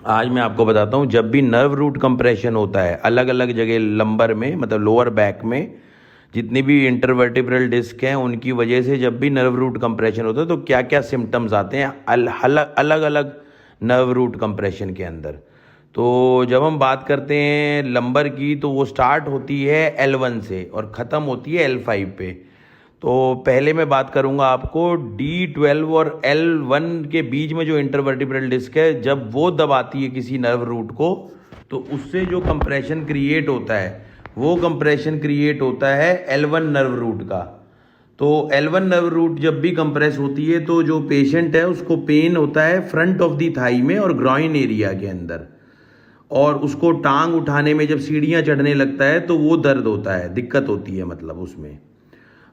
आज मैं आपको बताता हूँ, जब भी नर्व रूट कंप्रेशन होता है अलग अलग जगह लंबर में, मतलब लोअर बैक में, जितनी भी इंटरवर्टिब्रल डिस्क हैं उनकी वजह से जब भी नर्व रूट कंप्रेशन होता है तो क्या क्या सिम्टम्स आते हैं अलग अलग नर्व रूट कंप्रेशन के अंदर। तो जब हम बात करते हैं लंबर की तो वो स्टार्ट होती है L1 से और ख़त्म होती है L5 पे। तो पहले मैं बात करूंगा आपको D12 और L1 के बीच में जो इंटरवर्टिब्रल डिस्क है, जब वो दबाती है किसी नर्व रूट को तो उससे जो कंप्रेशन क्रिएट होता है वो कंप्रेशन क्रिएट होता है L1 नर्व रूट का। तो L1 नर्व रूट जब भी कंप्रेस होती है तो जो पेशेंट है उसको पेन होता है फ्रंट ऑफ दी थाई में और ग्रॉइन एरिया के अंदर, और उसको टांग उठाने में जब सीढ़ियाँ चढ़ने लगता है तो वो दर्द होता है, दिक्कत होती है मतलब उसमें।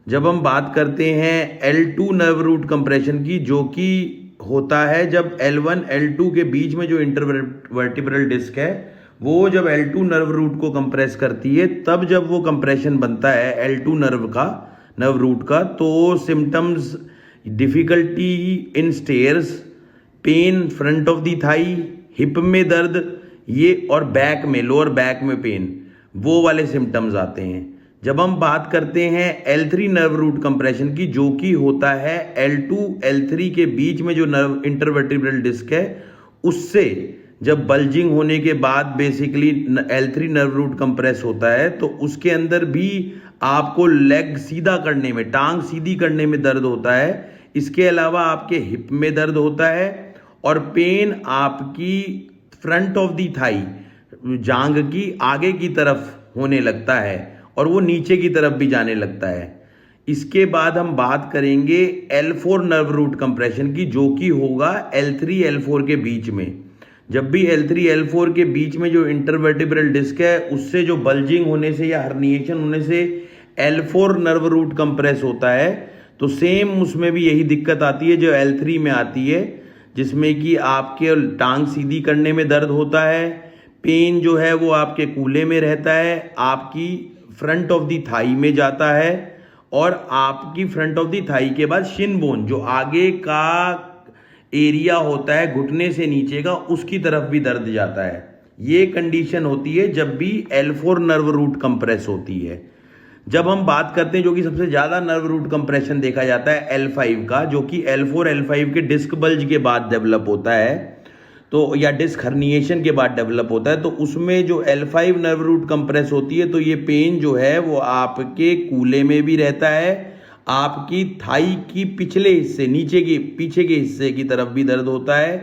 जब हम बात करते हैं L2 नर्व रूट कंप्रेशन की, जो कि होता है जब L1 L2 के बीच में जो इंटरवर्टिब्रल डिस्क है वो जब L2 नर्व रूट को कंप्रेस करती है, तब जब वो कंप्रेशन बनता है L2 नर्व रूट का, तो symptoms difficulty in stairs, pain front of the thigh, hip में दर्द, ये और बैक में, लोअर बैक में पेन, वो वाले सिम्टम्स आते हैं। जब हम बात करते हैं L3 नर्व रूट कंप्रेशन की, जो कि होता है L2 L3 के बीच में जो नर्व इंटरवर्टिब्रल डिस्क है उससे जब बल्जिंग होने के बाद basically L3 nerve root compress होता है, तो उसके अंदर भी आपको लेग सीधा करने में, टांग सीधी करने में दर्द होता है। इसके अलावा आपके हिप में दर्द होता है और पेन आपकी फ्रंट ऑफ दी थाई, जांघ की आगे की तरफ होने लगता है और वो नीचे की तरफ भी जाने लगता है। इसके बाद हम बात करेंगे L4 नर्व रूट कंप्रेशन की, जो कि होगा L3 L4 के बीच में। जब भी L3 L4 के बीच में जो इंटरवर्टिब्रल डिस्क है उससे जो बल्जिंग होने से या हर्निएशन होने से L4 नर्व रूट कंप्रेस होता है, तो सेम उसमें भी यही दिक्कत आती है जो L3 में आती है, जिसमें कि आपके टांग सीधी करने में दर्द होता है, पेन जो है वो आपके कूल्हे में रहता है, आपकी फ्रंट ऑफ दी थाई में जाता है, और आपकी फ्रंट ऑफ दी थाई के बाद शिन बोन, जो आगे का एरिया होता है घुटने से नीचे का, उसकी तरफ भी दर्द जाता है। ये कंडीशन होती है जब भी L4 नर्व रूट कंप्रेस होती है। जब हम बात करते हैं जो कि सबसे ज़्यादा नर्व रूट कंप्रेशन देखा जाता है L5 का, जो कि L4 L5 के डिस्क बल्ज के बाद डेवलप होता है, तो या डिस्क हर्निएशन के बाद डेवलप होता है, तो उसमें जो L5 नर्व रूट कंप्रेस होती है तो ये पेन जो है वो आपके कूल्हे में भी रहता है, आपकी थाई की पिछले हिस्से, नीचे के पीछे के हिस्से की तरफ भी दर्द होता है,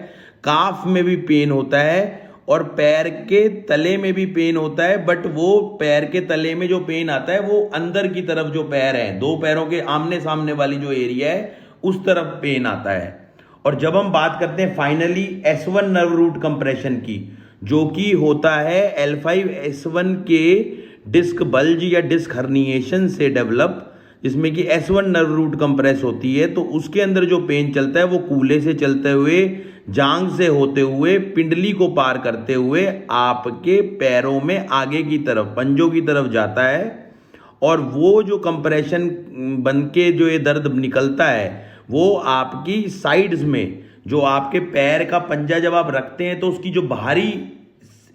काफ में भी पेन होता है और पैर के तले में भी पेन होता है। बट वो पैर के तले में जो पेन आता है वो अंदर की तरफ, जो पैर है, दो पैरों के आमने सामने वाली जो एरिया है उस तरफ पेन आता है। और जब हम बात करते हैं finally S1 nerve root compression की, जो कि होता है L5 S1 के डिस्क बल्ज या डिस्क हर्निएशन से डेवलप, जिसमें कि S1 नर्व रूट कंप्रेस होती है, तो उसके अंदर जो पेन चलता है वो कूल्हे से चलते हुए, जांघ से होते हुए, पिंडली को पार करते हुए आपके पैरों में आगे की तरफ, पंजों की तरफ जाता है। और वो जो कंप्रेशन बन के जो ये दर्द निकलता है वो आपकी साइड्स में, जो आपके पैर का पंजा जब आप रखते हैं तो उसकी जो बाहरी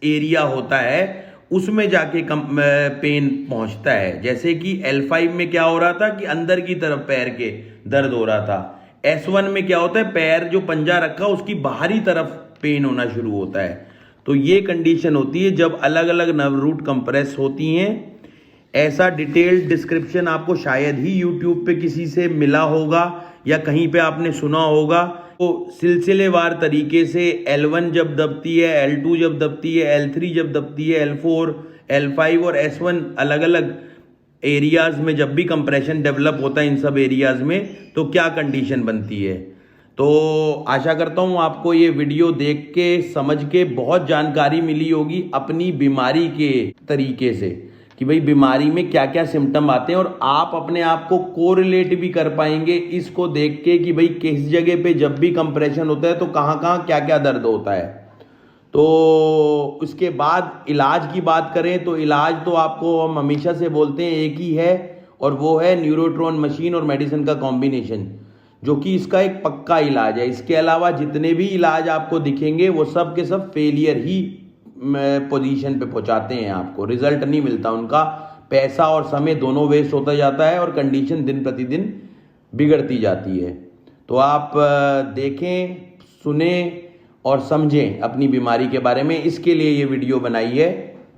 एरिया होता है उसमें जाके पेन पहुंचता है। जैसे कि L5 में क्या हो रहा था कि अंदर की तरफ पैर के दर्द हो रहा था, S1 में क्या होता है, पैर जो पंजा रखा उसकी बाहरी तरफ पेन होना शुरू होता है। तो ये कंडीशन होती है जब अलग अलग नर्व रूट कंप्रेस होती हैं। ऐसा डिटेल्ड डिस्क्रिप्शन आपको शायद ही यूट्यूब पे किसी से मिला होगा या कहीं पे आपने सुना होगा। तो सिलसिलेवार तरीके से L1 जब दबती है, L2 जब दबती है, L3 जब दबती है, L4 L5 और S1 अलग अलग एरियाज में जब भी कंप्रेशन डेवलप होता है इन सब एरियाज में, तो क्या कंडीशन बनती है। तो आशा करता हूँ आपको ये वीडियो देख के समझ के बहुत जानकारी मिली होगी अपनी बीमारी के तरीके से, कि भाई बीमारी में क्या क्या सिम्टम आते हैं, और आप अपने आप को कोरिलेट भी कर पाएंगे इसको देख के कि भाई किस जगह पे जब भी कंप्रेशन होता है तो कहाँ कहाँ क्या क्या दर्द होता है। तो उसके बाद इलाज की बात करें तो इलाज तो आपको हम हमेशा से बोलते हैं एक ही है, और वो है न्यूरोट्रॉन मशीन और मेडिसिन का कॉम्बिनेशन। जो कि इसका एक पक्का इलाज है। इसके अलावा जितने भी इलाज आपको दिखेंगे वो सब के सब फेलियर ही पोजीशन पे पहुंचाते हैं, आपको रिजल्ट नहीं मिलता उनका, पैसा और समय दोनों वेस्ट होता जाता है और कंडीशन दिन प्रतिदिन बिगड़ती जाती है। तो आप देखें, सुने और समझें अपनी बीमारी के बारे में, इसके लिए ये वीडियो बनाई है।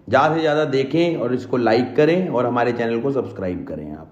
ज़्यादा से ज़्यादा देखें और इसको लाइक करें और हमारे चैनल को सब्सक्राइब करें आप।